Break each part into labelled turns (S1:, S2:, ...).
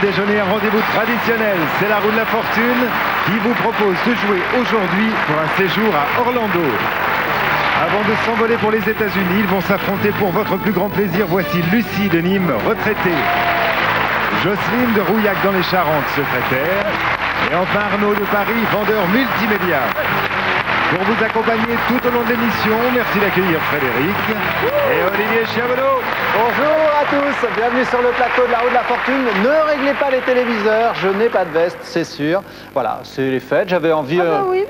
S1: déjeuner, un rendez-vous traditionnel. C'est la roue de la fortune qui vous propose de jouer aujourd'hui pour un séjour à Orlando. Avant de s'envoler pour les États-Unis, ils vont s'affronter pour votre plus grand plaisir. Voici Lucie de Nîmes, retraitée. Jocelyne de Rouillac dans les Charentes, secrétaire. Et enfin Arnaud de Paris, vendeur multimédia. Pour vous accompagner tout au long de l'émission, merci d'accueillir Frédéric et Olivier Chiavelot.
S2: Bonjour à tous, bienvenue sur le plateau de la roue de la fortune. Ne réglez pas les téléviseurs, je n'ai pas de veste, c'est sûr. Voilà, c'est les fêtes, j'avais envie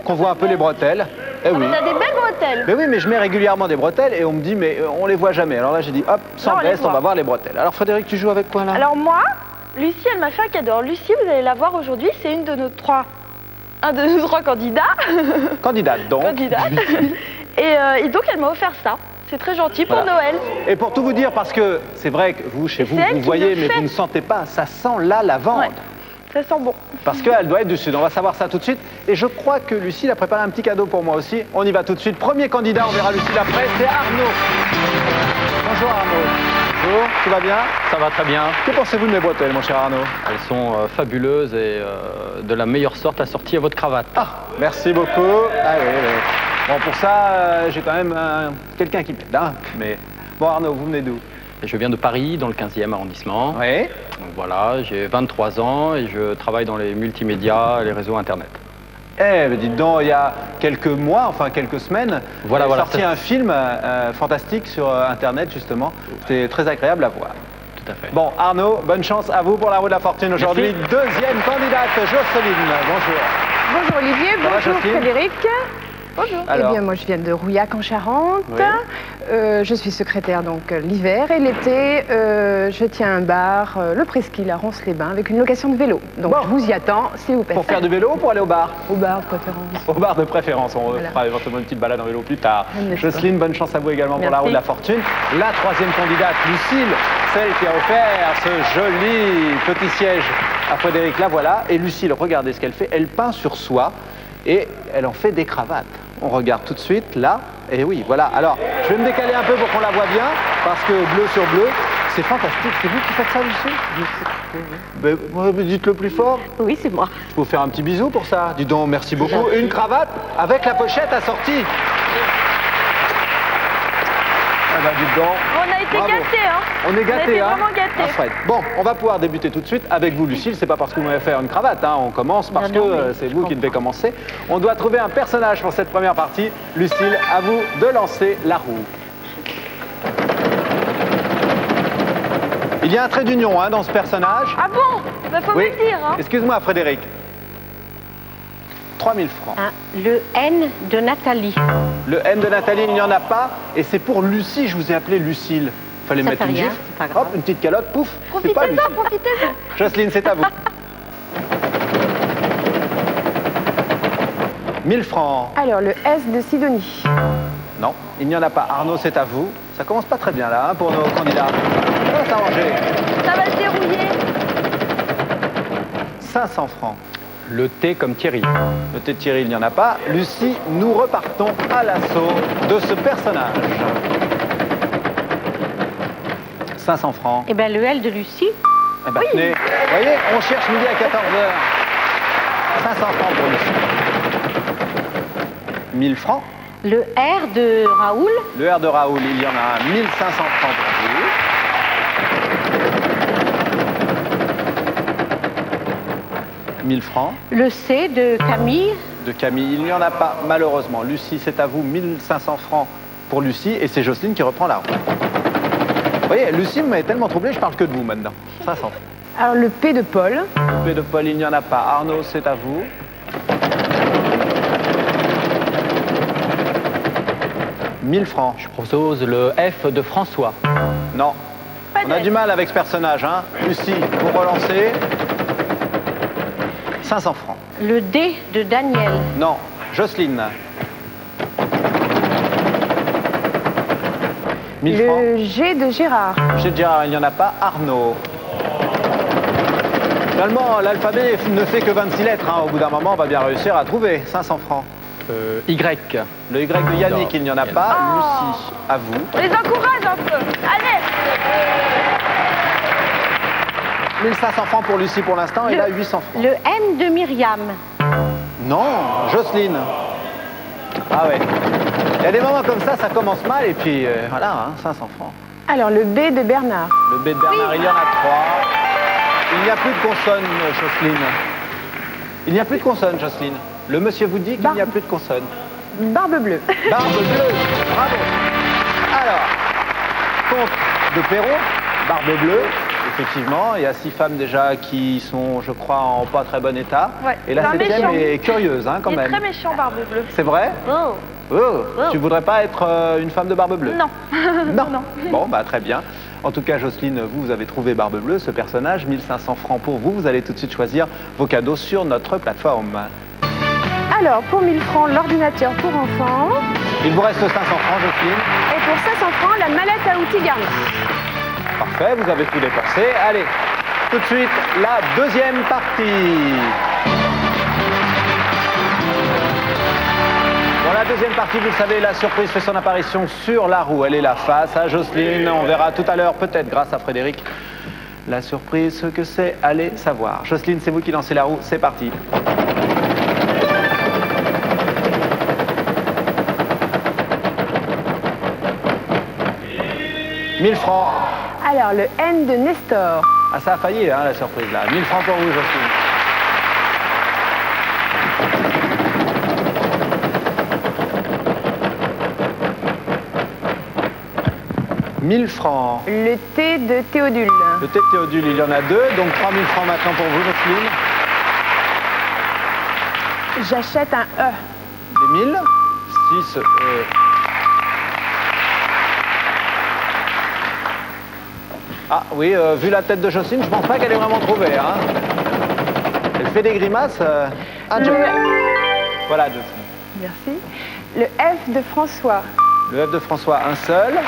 S2: qu'on voit un peu les bretelles. Eh oui.
S3: On a des belles bretelles.
S2: Mais oui, mais je mets régulièrement des bretelles et on me dit, mais on les voit jamais. Alors là, j'ai dit, hop, sans veste, on va voir les bretelles. Alors Frédéric, tu joues avec quoi là?
S3: Alors moi, Lucie, elle m'a fait un cadeau. Alors, Lucie, vous allez la voir aujourd'hui, c'est une de nos trois. Un de nos trois candidats.
S2: Candidate donc.
S3: Candidate. Et donc elle m'a offert ça. C'est très gentil pour Noël.
S2: Et pour tout vous dire, parce que c'est vrai que vous, chez vous, vous voyez, mais vous ne sentez pas, ça sent la lavande.
S3: Ouais, ça sent bon.
S2: Parce qu'elle doit être du Sud, on va savoir ça tout de suite. Et je crois que Lucie a préparé un petit cadeau pour moi aussi. On y va tout de suite. Premier candidat, on verra Lucie après, c'est Arnaud. Bonjour Arnaud. Bonjour, tout va bien?
S4: Ça va très bien.
S2: Que pensez-vous de mes bretelles, mon cher Arnaud?
S4: Elles sont fabuleuses et de la meilleure sorte assorties à votre cravate.
S2: Ah, merci beaucoup. Ah oui, oui. Bon, pour ça, j'ai quand même quelqu'un qui m'aide, hein. Mais bon, Arnaud, vous venez d'où?
S4: Je viens de Paris, dans le 15e arrondissement.
S2: Oui.
S4: Donc voilà, j'ai 23 ans et je travaille dans les multimédias et les réseaux Internet.
S2: Eh, mais dites donc, il y a quelques mois, enfin quelques semaines,
S4: voilà,
S2: vous avez sorti un film fantastique sur Internet, justement. C'était très agréable à voir.
S4: Tout à fait.
S2: Bon, Arnaud, bonne chance à vous pour la roue de la fortune aujourd'hui. Deuxième candidate, Jocelyne. Bonjour.
S5: Bonjour Olivier, bonjour Frédéric.
S3: Bonjour.
S5: Eh bien, moi je viens de Rouillac en Charente.
S2: Oui.
S5: Je suis secrétaire donc l'hiver et l'été, je tiens un bar, le Presqu'île à Ronces-les-Bains, avec une location de vélo. Donc je vous y attends si vous passez.
S2: Pour faire du vélo ou pour aller au bar?
S5: Au bar de préférence.
S2: Au bar de préférence, on fera éventuellement une petite balade en vélo plus tard. Jocelyne, bonne chance à vous également pour la roue de la fortune. La troisième candidate, Lucille, celle qui a offert ce joli petit siège à Frédéric, la voilà. Et Lucille, regardez ce qu'elle fait, elle peint sur soie et elle en fait des cravates. On regarde tout de suite, là, et oui, voilà. Alors, je vais me décaler un peu pour qu'on la voit bien, parce que bleu sur bleu, c'est fantastique. C'est vous qui faites ça, Lucille? Mais dites-le plus fort.
S5: Oui, c'est moi.
S2: Je peux vous faire un petit bisou pour ça. Dis donc, merci beaucoup. Une cravate avec la pochette assortie. Ah bah, dites donc.
S3: On a été gâtés, hein.
S2: On est gâtés, hein.
S3: Vraiment gâtés.
S2: Ah, Fred. Bon, on va pouvoir débuter tout de suite avec vous, Lucille. C'est pas parce que vous m'avez fait une cravate, hein. On commence parce que c'est vous qui devez commencer. On doit trouver un personnage pour cette première partie. Lucille, à vous de lancer la roue. Il y a un trait d'union, hein, dans ce personnage.
S3: Ah bon? Bah, faut me le dire, hein.
S2: Excuse-moi, Frédéric. 3000 francs.
S6: Le N de Nathalie.
S2: Le N de Nathalie, il n'y en a pas. Et c'est pour Lucie, je vous ai appelé Lucille. Fallait mettre une gifle. Hop, une petite calotte, pouf.
S3: Profitez-en, profitez-en.
S2: Jocelyne, c'est à vous. 1000 francs.
S5: Alors, le S de Sidonie.
S2: Non, il n'y en a pas. Arnaud, c'est à vous. Ça commence pas très bien là, hein, pour nos candidats. Ça va s'arranger.
S3: Ça va se dérouiller.
S2: 500 francs.
S4: Le T comme Thierry.
S2: Le T de Thierry, il n'y en a pas. Lucie, nous repartons à l'assaut de ce personnage. 500 francs.
S6: Eh bien, le L de Lucie.
S2: Eh ben, tenez, vous voyez, on cherche midi à 14h. 500 francs pour Lucie. 1000 francs.
S6: Le R de Raoul.
S2: Le R de Raoul, il y en a un. 1500 francs pour vous. 1000 francs.
S6: Le C de Camille.
S2: De Camille, il n'y en a pas, malheureusement. Lucie, c'est à vous. 1500 francs pour Lucie. Et c'est Jocelyne qui reprend la roue. Vous voyez, Lucie m'avait tellement troublé, je parle que de vous maintenant. 500 francs.
S5: Alors, le P de Paul.
S2: Le P de Paul, il n'y en a pas. Arnaud, c'est à vous. 1000 francs.
S4: Je propose le F de François.
S2: Non. On a du mal avec ce personnage, hein. Lucie, vous relancez. 500 francs.
S6: Le D de Daniel.
S2: Non. Jocelyne. 1000 francs.
S5: Le G de Gérard.
S2: Chez Gérard, il n'y en a pas. Arnaud. Finalement, l'alphabet ne fait que 26 lettres. Hein. Au bout d'un moment, on va bien réussir à trouver. 500 francs.
S4: Y.
S2: Le Y de Yannick, il n'y en a pas. Lucie, à vous.
S3: On les encourage un peu. Allez.
S2: 1500 francs pour Lucie pour l'instant, et là 800 francs.
S6: Le M de Myriam.
S2: Non, Jocelyne. Ah ouais. Il y a des moments comme ça commence mal, et puis voilà, hein, 500 francs.
S5: Alors, le B de Bernard.
S2: Le B de Bernard, il y en a 3. Il n'y a plus de consonne, Jocelyne. Il n'y a plus de consonne, Jocelyne. Le monsieur vous dit qu'il n'y a plus de consonne.
S5: Barbe bleue.
S2: Barbe bleue, bravo. Alors, compte de Perrault, barbe bleue, effectivement. Il y a 6 femmes déjà qui sont, je crois, en pas très bon état.
S3: Ouais.
S2: Et la 7e est curieuse, hein, quand
S3: Il est
S2: même.
S3: très méchant, Barbe Bleue.
S2: C'est vrai?
S3: Oh.
S2: Oh. Tu voudrais pas être une femme de barbe bleue?
S3: Non.
S2: Non. Bon, bah très bien. En tout cas, Jocelyne, vous avez trouvé Barbe Bleue, ce personnage. 1500 francs pour vous. Vous allez tout de suite choisir vos cadeaux sur notre plateforme.
S5: Alors, pour 1000 francs, l'ordinateur pour enfants.
S2: Il vous reste 500 francs, Jocelyne.
S5: Et pour 500 francs, la mallette à outils Garmin.
S2: Parfait, vous avez tout dépensé. Allez, tout de suite, la deuxième partie. Dans la deuxième partie, vous le savez, la surprise fait son apparition sur la roue. Elle est là face à Jocelyne. On verra tout à l'heure, peut-être grâce à Frédéric, la surprise, ce que c'est. Allez savoir. Jocelyne, c'est vous qui lancez la roue. C'est parti. « 1000 francs.
S5: Alors, le N de Nestor.
S2: Ah, ça a failli, hein, la surprise, là. 1000 francs pour vous, Jocelyne. 1000 francs.
S5: Le T de Théodule.
S2: Le T de Théodule, il y en a 2, donc 3000 francs maintenant pour vous, Jocelyne.
S5: J'achète un E.
S2: Des 1000. 6 E. Ah oui, vu la tête de Jocelyne, je pense pas qu'elle ait vraiment trouvé. Hein. Elle fait des grimaces. Ah, Joker. Voilà, Jocelyne.
S5: Merci. Le F de François.
S2: Le F de François, un seul.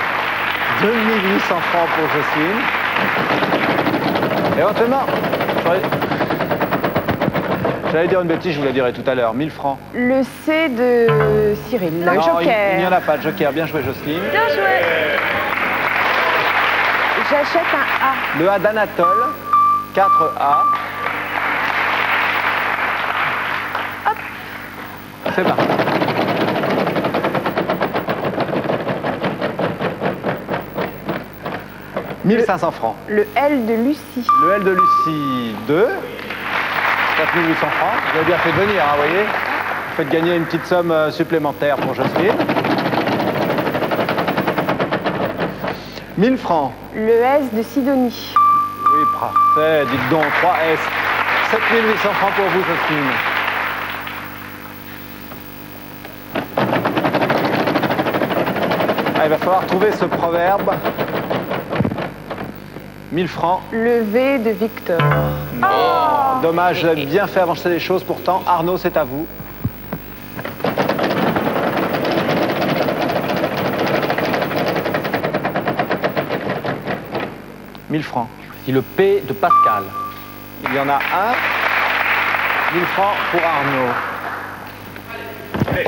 S2: 2800 francs pour Jocelyne. Éventuellement, j'allais dire une bêtise, je vous la dirai tout à l'heure. 1000 francs.
S5: Le C de Cyril. Le Joker.
S2: Il n'y en a pas de Joker. Bien joué, Jocelyne.
S3: Bien joué.
S5: J'achète un A.
S2: Le A d'Anatole. 4A. Hop. C'est parti. « 1500 francs.
S5: Le L de Lucie.
S2: Le L de Lucie, 2. 4800 francs. Vous avez bien fait de venir, hein, vous voyez. Vous faites gagner une petite somme supplémentaire pour Jocelyne. 1000 francs.
S5: Le S de Sidonie.
S2: Oui, parfait. Dites donc, 3S. 7800 francs pour vous, Jocelyne. Ah, il va falloir trouver ce proverbe. 1000 francs.
S5: Le V de Victor.
S2: Oh, dommage, vous avez bien fait avancer les choses pourtant. Arnaud, c'est à vous. « 1000 francs. »
S4: C'est le P de Pascal.
S2: Il y en a un. 1000 francs pour Arnaud. Allez.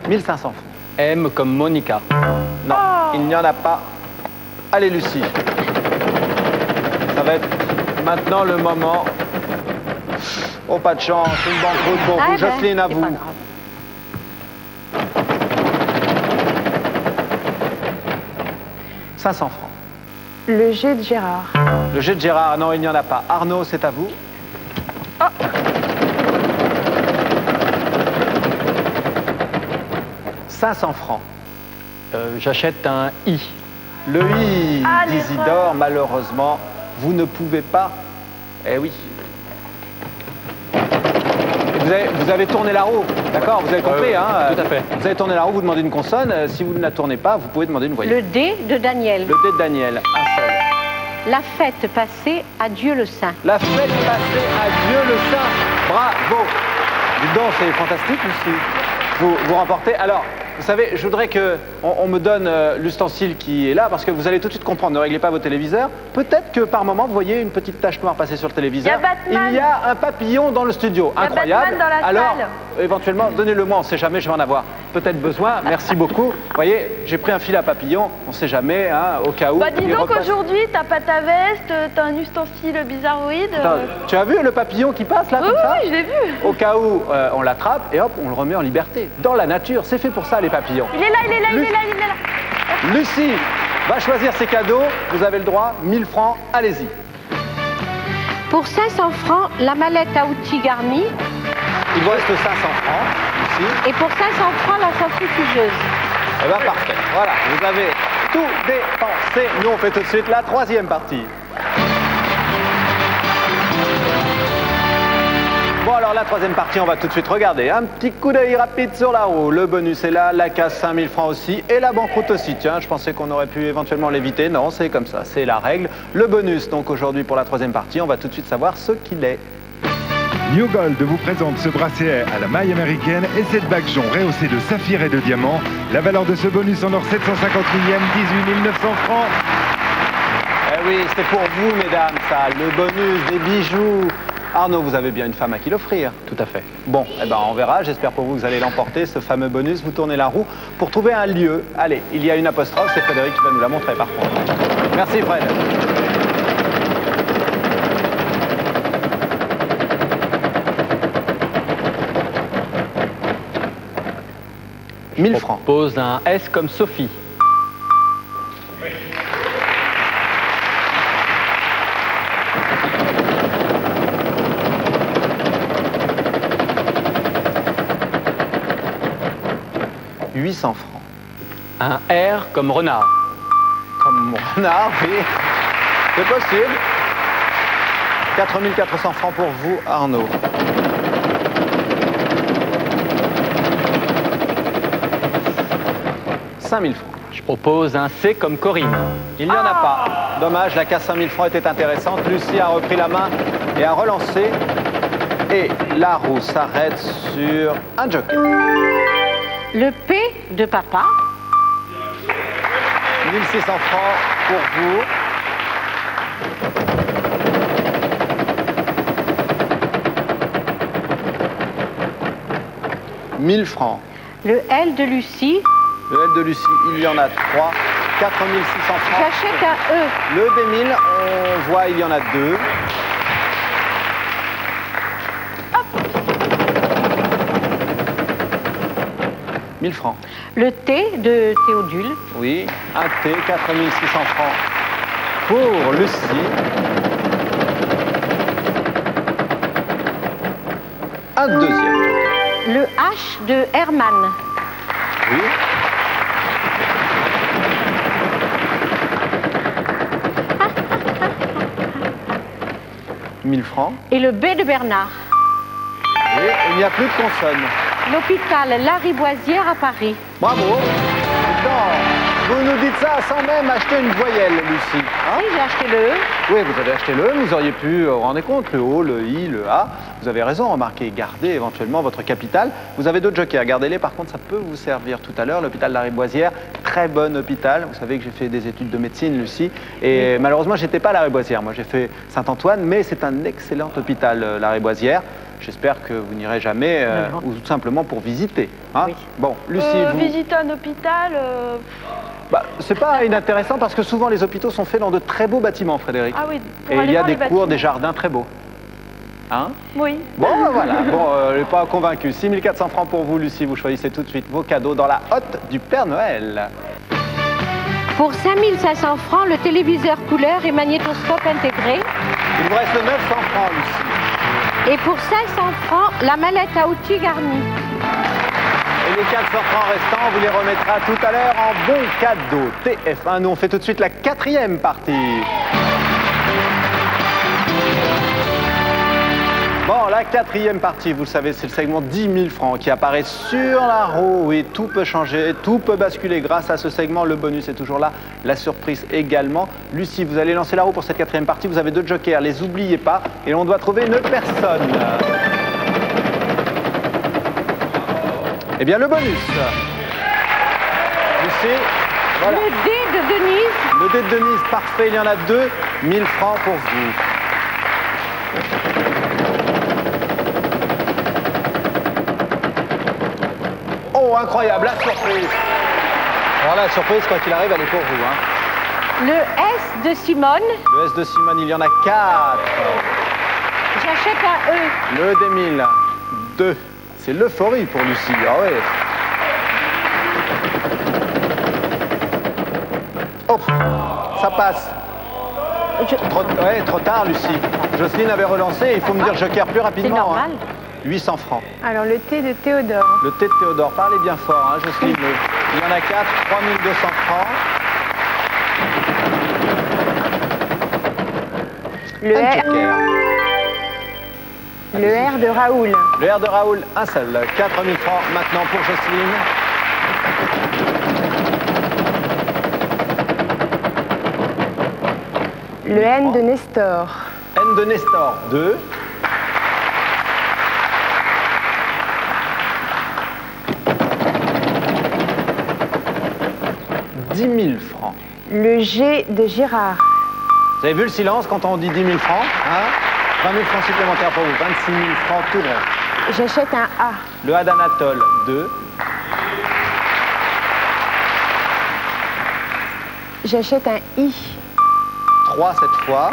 S2: 1500 francs.
S4: M comme Monica.
S2: Non, il n'y en a pas. Allez, Lucie. Ça va être maintenant le moment. Oh, pas de chance. Une banqueroute pour vous. Jocelyne, à vous. 500 francs.
S5: Le G de Gérard.
S2: Le G de Gérard, non, il n'y en a pas. Arnaud, c'est à vous.
S3: Oh.
S2: 500 francs.
S4: J'achète un I.
S2: Le I
S3: Ah,
S2: d'Isidore, malheureusement, vous ne pouvez pas. Eh oui. Vous avez tourné la roue, d'accord? Vous avez compris, hein?
S4: Tout à fait.
S2: Vous avez tourné la roue, vous demandez une consonne. Si vous ne la tournez pas, vous pouvez demander une voyelle.
S6: Le D de Daniel.
S2: Le D de Daniel, un seul.
S6: La fête passée à Dieu le Saint.
S2: La fête passée à Dieu le Saint. Bravo. Dis donc, c'est fantastique aussi. Vous remportez. Alors, Vous savez, je voudrais qu'on me donne l'ustensile qui est là, parce que vous allez tout de suite comprendre, ne réglez pas vos téléviseurs. Peut-être que par moment, vous voyez une petite tache noire passer sur le téléviseur. Il y a un papillon dans le studio, incroyable.
S3: Batman dans la
S2: Alors,
S3: salle.
S2: éventuellement, donnez-le moi, on ne sait jamais, je vais en avoir peut-être besoin. Merci beaucoup. Vous voyez, j'ai pris un fil à papillon, on ne sait jamais, hein, au cas où.
S3: Bah dis donc qu'aujourd'hui, t'as pas ta veste, t'as un ustensile bizarroïde.
S2: Attends, tu as vu le papillon qui passe là, comme ça?
S3: Oui, je l'ai vu.
S2: Au cas où on l'attrape et hop, on le remet en liberté. Dans la nature, c'est fait pour ça les papillons.
S3: Il est là, il est là, il est là, il est là.
S2: Lucie va choisir ses cadeaux. Vous avez le droit, 1000 francs, allez-y.
S6: Pour 500 francs, la mallette à outils garnie.
S2: Il vous reste 500 francs, Lucie.
S6: Et pour 500 francs, la centrifugeuse.
S2: Eh bien, parfait. Voilà, vous avez tout dépensé. Nous, on fait tout de suite la troisième partie. Bon, alors la troisième partie, on va tout de suite regarder. Un petit coup d'œil rapide sur la roue. Le bonus est là, la casse 5000 francs aussi et la banqueroute aussi. Tiens, je pensais qu'on aurait pu éventuellement l'éviter. Non, c'est comme ça, c'est la règle. Le bonus, donc aujourd'hui pour la troisième partie, on va tout de suite savoir ce qu'il est.
S1: New Gold vous présente ce bracelet à la maille américaine et cette bague jonc rehaussée de saphir et de diamants. La valeur de ce bonus en or 750 millième, 18 900 francs.
S2: Eh oui, c'était pour vous, mesdames, ça. Le bonus des bijoux. Arnaud, vous avez bien une femme à qui l'offrir?
S4: Tout à fait.
S2: Bon, eh ben on verra. J'espère pour vous que vous allez l'emporter, ce fameux bonus. Vous tournez la roue pour trouver un lieu. Allez, il y a une apostrophe, c'est Frédéric qui va nous la montrer par contre. Merci Fred.
S4: Je
S2: 1000 francs.
S4: Pose un S comme Sophie.
S2: « 800 francs.
S4: Un R comme renard.
S2: Comme mon renard, oui. C'est possible. 4400 francs pour vous, Arnaud. « 5000 francs.
S4: Je propose un C comme Corinne.
S2: Il n'y en a pas. Dommage, la casse 5000 francs était intéressante. Lucie a repris la main et a relancé. Et la roue s'arrête sur un joker.
S6: Le P de papa.
S2: 1600 francs pour vous. « 1000 francs.
S6: Le L de Lucie.
S2: Le L de Lucie, il y en a 3. 4600 francs.
S6: J'achète un E.
S2: Le D1000, on voit, il y en a 2. Hop. 1000 francs.
S6: Le T de Théodule.
S2: Oui, un T, 4600 francs pour Lucie. Un deuxième.
S6: Le H de Herman.
S2: Oui. « 1000 francs.
S6: Et le B de Bernard.
S2: Oui, il n'y a plus de consonne.
S6: L'hôpital Lariboisière à Paris.
S2: Bravo. Putain, vous nous dites ça sans même acheter une voyelle, Lucie. Hein?
S6: Oui, j'ai acheté le E.
S2: Oui, vous avez acheté le E, vous auriez pu vous rendre compte, le O, le I, le A. Vous avez raison, remarquez, gardez éventuellement votre capital. Vous avez d'autres jokers, gardez-les, par contre, ça peut vous servir tout à l'heure. L'hôpital Lariboisière, très bon hôpital. Vous savez que j'ai fait des études de médecine, Lucie, et malheureusement, j'étais pas à Lariboisière. Moi, j'ai fait Saint-Antoine, mais c'est un excellent hôpital, Lariboisière. J'espère que vous n'irez jamais, ou tout simplement pour visiter. Hein?
S6: Oui.
S2: Bon, Lucie, vous...
S3: Visiter un hôpital...
S2: Bah, c'est pas inintéressant parce que souvent les hôpitaux sont faits dans de très beaux bâtiments, Frédéric.
S3: Ah oui,
S2: et il y a des cours, des jardins très beaux. Hein?
S3: Oui.
S2: Bon, ben voilà. Bon, je n'ai pas convaincu. 6400 francs pour vous, Lucie. Vous choisissez tout de suite vos cadeaux dans la hotte du Père Noël.
S6: Pour 5500 francs, le téléviseur couleur et magnétoscope intégré.
S2: Il vous reste 900 francs, Lucie.
S6: Et pour 500 francs, la mallette à outils garnie.
S2: Et les 400 francs restants, on vous les remettra tout à l'heure en bon cadeau. TF1, nous on fait tout de suite la quatrième partie. Bon, la quatrième partie, vous le savez, c'est le segment 10 000 francs qui apparaît sur la roue. Oui, tout peut changer, tout peut basculer grâce à ce segment. Le bonus est toujours là, la surprise également. Lucie, vous allez lancer la roue pour cette quatrième partie. Vous avez deux jokers, les oubliez pas. Et on doit trouver une personne. Eh bien, le bonus. Lucie. Voilà.
S6: Le dé de Denise.
S2: Le dé de Denise, parfait, il y en a 2. 1000 francs pour vous. Oh, incroyable, la surprise. Alors la surprise, quoi qu'il arrive, elle est pour vous. Hein.
S6: Le S de Simone.
S2: Le S de Simone, il y en a 4.
S6: J'achète un E.
S2: Le des 1000. 2. C'est l'euphorie pour Lucie. Ah ouais. Oh, ça passe. Trop tard, Lucie. Jocelyne avait relancé. Il faut me dire joker plus rapidement.
S6: C'est normal.
S2: 800 francs.
S5: Alors, le thé de Théodore.
S2: Le thé de Théodore. Parlez bien fort, hein, Jocelyne. Il y en a 4. 3200 francs.
S5: Le
S2: Un
S5: R.
S2: joker.
S5: Le R de Raoul.
S2: Le R de Raoul, un seul. 4000 francs maintenant pour Jocelyne.
S5: Le N de Nestor.
S2: N de Nestor, 2. « 10 000 francs.
S5: Le G de Girard.
S2: Vous avez vu le silence quand on dit 10 000 francs, hein? 20 000 francs supplémentaires pour vous, 26 000 francs tout rond.
S5: J'achète un A.
S2: Le A d'Anatole, 2.
S5: J'achète un I.
S2: 3 cette fois.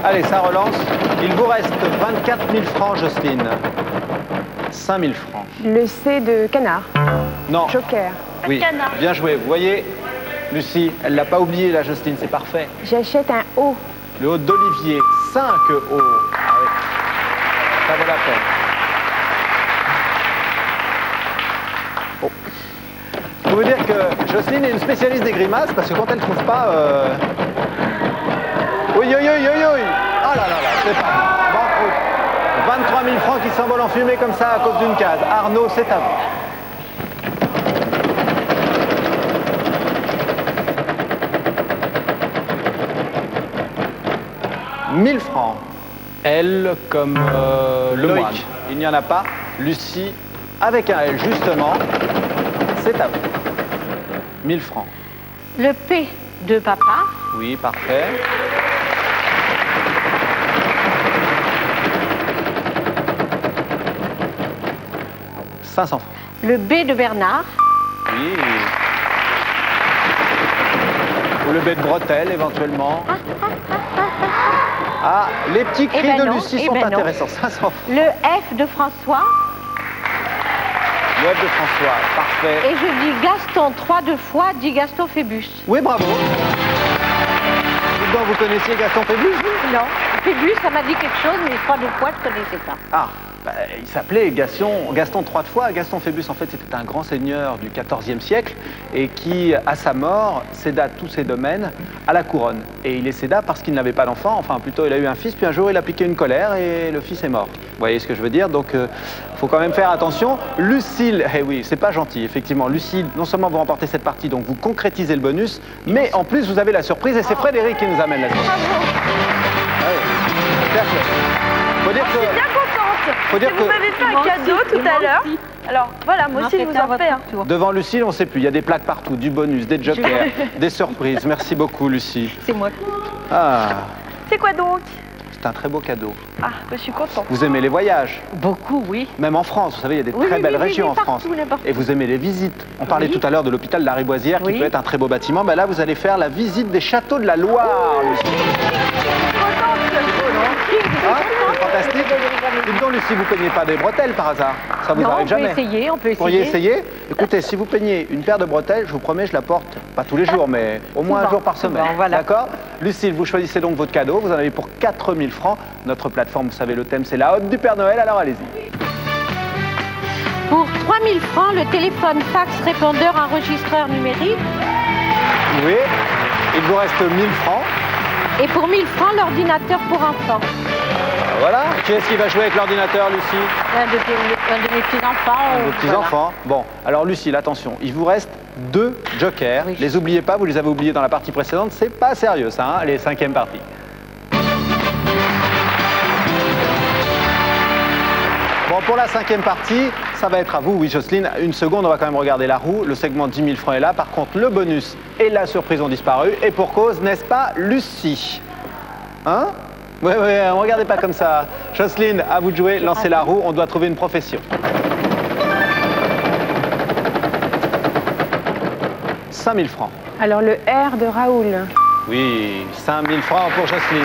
S2: Allez, ça relance. Il vous reste 24 000 francs, Jocelyne. 5 000 francs.
S5: Le C de Canard.
S2: Non.
S5: Joker.
S2: Oui,
S3: Canard.
S2: bien joué. Vous voyez, Lucie, elle l'a pas oublié, la Jocelyne, c'est parfait.
S5: J'achète un O.
S2: Le haut d'Olivier, 5 O. Ah oui. Ça vaut la peine. Oh. Je peux vous dire que Jocelyne est une spécialiste des grimaces parce que quand elle ne trouve pas... Oui, oui, oui, oui, oui. Oh là là là, c'est pas bon. Banqueroute. 23 000 francs qui s'envolent en fumée comme ça à cause d'une case. Arnaud, c'est à vous. « 1000 francs.
S4: L comme le
S2: Loïc,
S4: moine.
S2: il n'y en a pas. Lucie, avec un L, justement. C'est à vous. 1000 francs.
S6: Le P de Papa.
S2: Oui, parfait. « 500 francs.
S6: Le B de Bernard.
S2: Oui. Ou le B de bretelle, éventuellement. Ah, les petits cris
S6: ben
S2: de
S6: non,
S2: Lucie
S6: eh
S2: sont
S6: ben non.
S2: intéressants. 500 francs.
S6: Le F de François.
S2: Le F de François, parfait.
S6: Et je dis Gaston 3 deux fois, dit Gaston Phébus.
S2: Oui, bravo. Donc, vous connaissiez Gaston Phébus, vous?
S6: Non, Phébus, ça m'a dit quelque chose, mais 3 deux fois, je ne connaissais pas.
S2: Ah, bah, il s'appelait Gaston 3 fois. Gaston Phébus, en fait, c'était un grand seigneur du XIVe siècle et qui, à sa mort, céda tous ses domaines à la couronne. Et il les céda parce qu'il n'avait pas d'enfant, enfin plutôt il a eu un fils, puis un jour il a piqué une colère et le fils est mort. Vous voyez ce que je veux dire? Donc, faut quand même faire attention. Lucille, eh oui, c'est pas gentil, effectivement. Lucille, non seulement vous remportez cette partie, donc vous concrétisez le bonus, mais en plus vous avez la surprise et c'est Frédéric qui nous amène la surprise. Ah oui. Faut dire
S3: Je suis
S2: que...
S3: bien contente.
S2: Faut dire
S3: Et vous
S2: que-
S3: m'avez fait un cadeau tout à l'heure. Alors voilà, moi aussi je vous en fais un.
S2: Devant Lucille, on ne sait plus. Il y a des plaques partout, du bonus, des jokers, des surprises. Merci beaucoup, Lucie.
S6: C'est moi.
S2: Ah,
S3: C'est quoi donc?
S2: c'est un très beau cadeau.
S3: Ah, je suis contente.
S2: Vous aimez les voyages?
S6: Beaucoup, oui.
S2: Même en France, vous savez, il y a des
S6: Oui,
S2: très
S6: oui,
S2: belles
S6: oui,
S2: régions
S6: oui,
S2: en
S6: partout,
S2: France.
S6: n'importe où.
S2: Et vous aimez les visites. On parlait
S6: Oui.
S2: tout à l'heure de l'hôpital de la Riboisière, qui
S6: Oui.
S2: peut être un très beau bâtiment. Ben là, vous allez faire la visite des châteaux de la Loire, Lucie. Hein? C'est fantastique. Dites donc, Lucie, vous ne peignez pas des bretelles par hasard? Ça vous
S6: Non,
S2: arrive
S6: on peut
S2: jamais?
S6: essayer, on peut
S2: Vous pourriez
S6: essayer.
S2: essayer? Écoutez, si vous peignez une paire de bretelles, je vous promets, je la porte, pas tous les jours, mais au moins un
S6: Souvent,
S2: jour par semaine.
S6: souvent, voilà.
S2: D'accord? Lucille, vous choisissez donc votre cadeau. Vous en avez pour 4 000 francs. Notre plateforme, vous savez, le thème, c'est la hotte du Père Noël. Alors allez-y.
S6: Pour 3 000 francs, le téléphone fax répondeur enregistreur numérique.
S2: Oui. Il vous reste 1000 francs.
S6: Et pour 1000 francs, l'ordinateur pour enfants.
S2: Voilà. Qui est-ce qui va jouer avec l'ordinateur, Lucie?
S6: Un de mes petits-enfants.
S2: Vos petits-enfants. Bon, alors Lucille, attention, il vous reste 2 jokers.
S6: Oui.
S2: Les oubliez pas, vous les avez oubliés dans la partie précédente. C'est pas sérieux, ça, hein? Allez, 5e partie. Bon, Bon, pour la 5e partie, ça va être à vous. Oui, Jocelyne, une seconde, on va quand même regarder la roue. Le segment 10 000 francs est là. Par contre, le bonus et la surprise ont disparu. Et pour cause, n'est-ce pas, Lucie? Hein? Oui, ne regardez pas comme ça. Jocelyne, à vous de jouer. Lancez la roue. On doit trouver une profession. 5 000 francs.
S5: Alors le R de Raoul.
S2: Oui, 5 000 francs pour Jocelyne.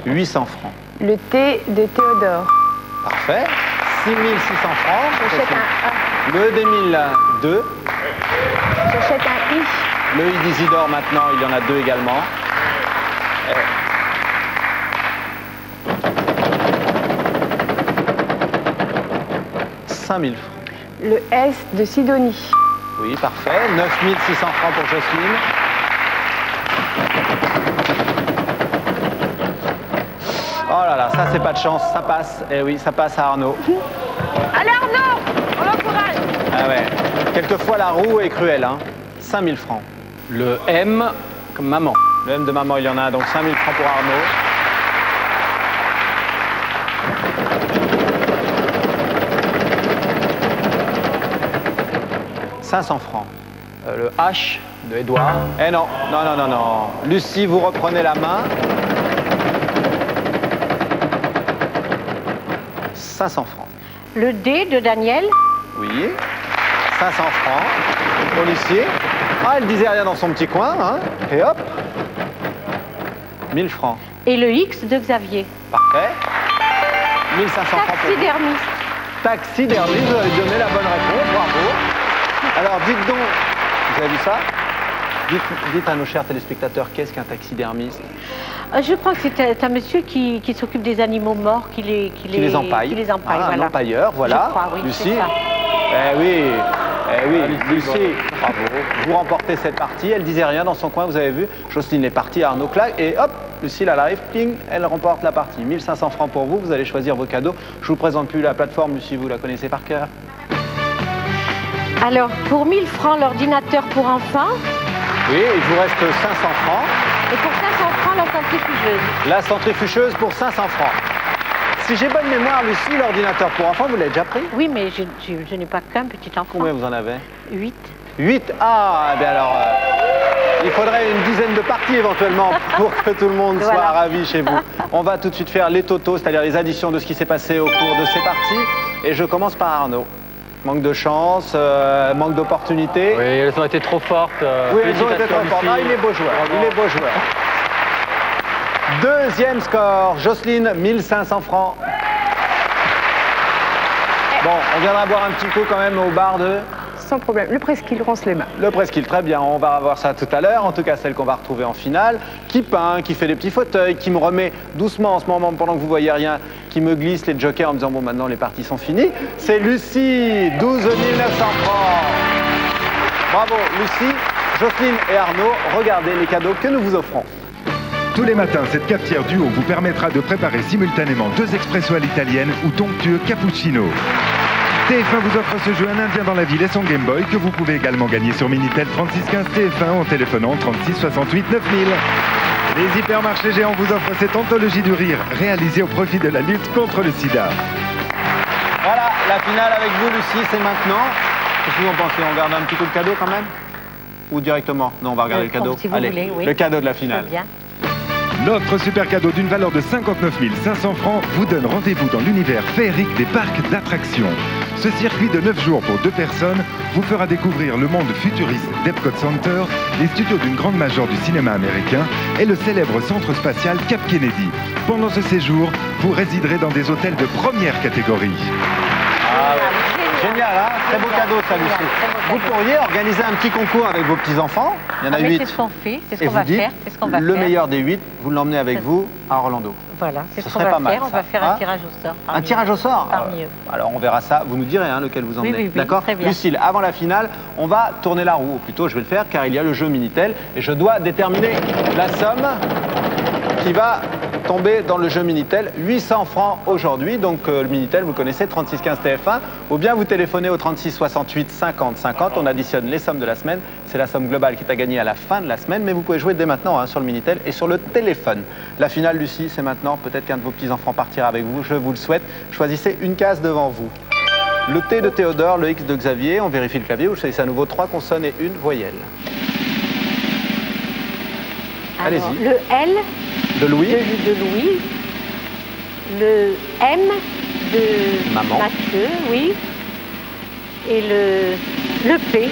S2: « 800 francs.
S5: Le T de Théodore.
S2: Parfait. 6 600 francs.
S5: J'achète un A.
S2: Le D1002.
S5: J'achète un I.
S2: Le I d'Isidore maintenant, il y en a 2 également. 5 000 francs.
S5: Le S de Sidonie.
S2: Oui, parfait. 9 600 francs pour Jocelyne. Oh là là, ça c'est pas de chance, ça passe. Eh oui, ça passe à Arnaud.
S3: Allez Arnaud, on l'encourage.
S2: Ah ouais. Quelquefois la roue est cruelle, hein. 5 000 francs.
S4: Le M comme maman.
S2: Le M de maman, il y en a un, donc 5 000 francs pour Arnaud. « 500 francs.
S4: Le H de Édouard.
S2: Eh non, non, non, non, non. Lucie, vous reprenez la main. 500 francs.
S6: Le D de Daniel.
S2: Oui. 500 francs pour Lucie. Ah, elle disait rien dans son petit coin, hein. Et hop. 1000 francs.
S6: Et le X de Xavier.
S2: Parfait. 1500 francs pour vous.
S6: Taxidermiste.
S2: Taxidermiste, vous avez donné la bonne réponse, bravo. Alors, dites donc, vous avez vu ça? Dites à nos chers téléspectateurs, qu'est-ce qu'un taxidermiste?
S6: Je crois que c'est un monsieur qui s'occupe des animaux morts, qui les empaille. Qui les empaille,
S2: voilà.
S6: Un
S2: empailleur, voilà.
S6: Je crois, oui,
S2: Lucie.
S6: ça.
S2: Eh oui, Lucie, bravo. Vous remportez cette partie. Elle disait rien dans son coin, vous avez vu. Jocelyne est partie, Arnaud claque, et hop, Lucie, là, elle arrive, ping, elle remporte la partie. 1500 francs pour vous, vous allez choisir vos cadeaux. Je vous présente plus la plateforme, Lucie, vous la connaissez par cœur.
S6: Alors, pour 1000 francs, l'ordinateur pour enfants.
S2: Oui, il vous reste 500 francs.
S6: Et pour 500 francs, la centrifugeuse.
S2: La centrifugeuse pour 500 francs. Si j'ai bonne mémoire, Lucie, l'ordinateur pour enfants, vous l'avez déjà pris?
S6: Oui, mais je n'ai pas qu'un petit enfant.
S2: Combien vous en avez?
S6: 8.
S2: 8? Ah, bien alors, il faudrait une dizaine de parties éventuellement pour que tout le monde soit ravi chez vous. On va tout de suite faire les totaux, c'est-à-dire les additions de ce qui s'est passé au cours de ces parties. Et je commence par Arnaud. Manque de chance, manque d'opportunité.
S4: Oui, elles ont été trop fortes.
S2: Oui, elles ont été trop fortes. Ah, il est beau joueur, il est beau joueur. Deuxième score, Jocelyne, 1500 francs. Bon, on viendra boire un petit coup quand même au bar de...
S5: Sans problème. Le presqu'île ronce les mains.
S2: Le presqu'île, très bien. On va voir ça tout à l'heure. En tout cas, celle qu'on va retrouver en finale. Qui peint, qui fait des petits fauteuils, qui me remet doucement en ce moment, pendant que vous voyez rien, qui me glisse les jokers en me disant, bon, maintenant, les parties sont finies. C'est Lucie, 12 900 francs. Bravo, Lucie, Jocelyne et Arnaud. Regardez les cadeaux que nous vous offrons.
S1: Tous les matins, cette cafetière duo vous permettra de préparer simultanément 2 expresso à l'italienne ou d'onctueux cappuccino. TF1 vous offre ce jeu Un Indien dans la ville et son Game Boy que vous pouvez également gagner sur Minitel 3615 TF1 en téléphonant 36 68 9000. Les hypermarchés géants vous offrent cette anthologie du rire réalisée au profit de la lutte contre le sida.
S2: Voilà, la finale avec vous, Lucie, c'est maintenant. Qu'est-ce que vous en pensez? On garde un petit coup de cadeau quand même? Ou directement? Non, on va regarder le cadeau.
S6: Si vous
S2: Allez,
S6: voulez, oui.
S2: le cadeau de la finale.
S6: Bien.
S1: Notre super cadeau d'une valeur de 59 500 francs vous donne rendez-vous dans l'univers féerique des parcs d'attractions. Ce circuit de 9 jours pour 2 personnes vous fera découvrir le monde futuriste d'Epcot Center, les studios d'une grande major du cinéma américain et le célèbre centre spatial Cap Kennedy. Pendant ce séjour, vous résiderez dans des hôtels de première catégorie.
S2: Ah ouais. Génial, hein? Très beau cadeau, ça, Lucie. Vous pourriez organiser un petit concours avec vos petits-enfants. Il y en a 8.
S6: C'est ce qu'on fait, c'est ce
S2: Et
S6: qu'on
S2: vous
S6: va
S2: dites,
S6: faire. C'est ce qu'on va
S2: le
S6: faire.
S2: meilleur des 8, vous l'emmenez avec vous à Orlando.
S6: Voilà, c'est
S2: Ce
S6: ce qu'on
S2: serait
S6: va
S2: pas mal,
S6: faire. On
S2: ça.
S6: va faire
S2: Hein?
S6: un tirage au sort.
S2: Un tirage au sort?
S6: Parmi eux.
S2: Alors on verra ça, vous nous direz hein, lequel vous emmenez.
S6: Oui, oui,
S2: d'accord?
S6: très bien.
S2: Lucille, avant la finale, on va tourner la roue. Ou plutôt, je vais le faire car il y a le jeu Minitel et je dois déterminer la somme qui va tomber dans le jeu Minitel. 800 francs aujourd'hui, donc le Minitel, vous connaissez, 3615 TF1, ou bien vous téléphonez au 36 68 50 50, on additionne les sommes de la semaine, c'est la somme globale qui est à gagner à la fin de la semaine, mais vous pouvez jouer dès maintenant hein, sur le Minitel et sur le téléphone. La finale, Lucie, c'est maintenant, peut-être qu'un de vos petits-enfants partira avec vous, je vous le souhaite. Choisissez une case devant vous. Le T de Théodore, le X de Xavier, on vérifie le clavier, vous choisissez à nouveau 3 consonnes et une voyelle. Allez-y.
S6: Le L
S2: de Louis.
S6: De Louis. Le M de
S2: Maman.
S6: Mathieu, oui. Et le P.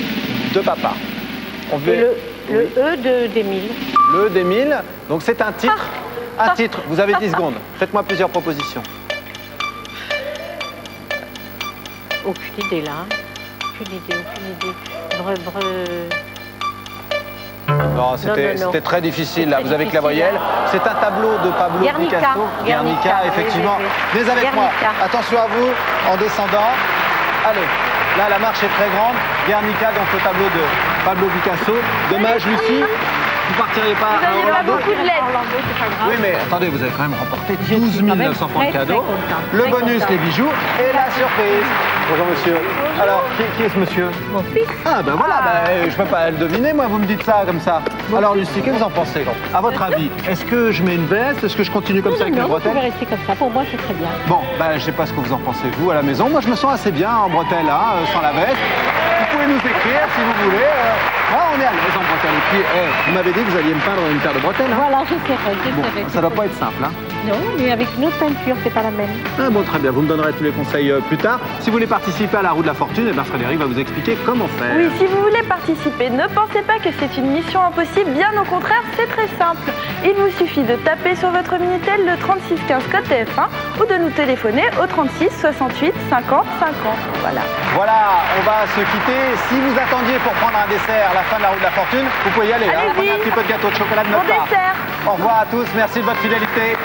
S2: De papa.
S6: Et le E d'Émile.
S2: Le E d'Émile, donc c'est un titre. Un titre, vous avez 10 secondes. Faites-moi plusieurs propositions.
S6: Aucune idée là. Aucune idée.
S2: Non, c'était très difficile là. Vous avez que la voyelle. C'est un tableau de Pablo Picasso. Guernica, effectivement. Venez avec moi. Attention à vous en descendant. Allez, là la marche est très grande. Guernica, donc le tableau de Pablo Picasso. Dommage, Lucie. Vous partiriez pas à Orlando.
S3: Beaucoup de lettres.
S2: Oui, mais attendez, vous avez quand même remporté 12 900 francs de cadeaux. Le bonus, les bijoux et la surprise. Bonjour monsieur. Alors, qui est ce monsieur?
S6: Mon fils.
S2: Ah ben voilà, je peux pas le deviner, moi, vous me dites ça comme ça. Alors Lucie, qu'est-ce que vous en pensez? À votre avis, est-ce que je mets une veste? Est-ce que je continue comme ça avec les bretelles?
S6: Vous pouvez rester comme ça, pour moi c'est très bien.
S2: Bon, je sais pas ce que vous en pensez vous à la maison. Moi je me sens assez bien en bretelles, hein, sans la veste. Vous pouvez nous écrire si vous voulez. Moi on est à l'aise en bretelles. Et puis, vous m'avez dit que vous alliez me peindre une paire de bretelles. Hein?
S6: Voilà, j'essaierai.
S2: Bon, ça doit pas être simple, hein?
S6: Non, mais avec une autre peinture, c'est pas la même.
S2: Ah bon, très bien, vous me donnerez tous les conseils plus tard. Si vous voulez participer à la roue de la fortune, Frédéric va vous expliquer comment faire.
S3: Oui, si vous voulez participer, ne pensez pas que c'est une mission impossible, bien au contraire, c'est très simple. Il vous suffit de taper sur votre Minitel le 3615 code TF1 ou de nous téléphoner au 36 68 50 50. Voilà.
S2: Voilà, on va se quitter. Si vous attendiez pour prendre un dessert à la fin de la roue de la fortune, vous pouvez y aller. Hein. Prenez un petit peu de gâteau de chocolat de notre part.
S3: Dessert.
S2: Au revoir à tous, merci de votre fidélité.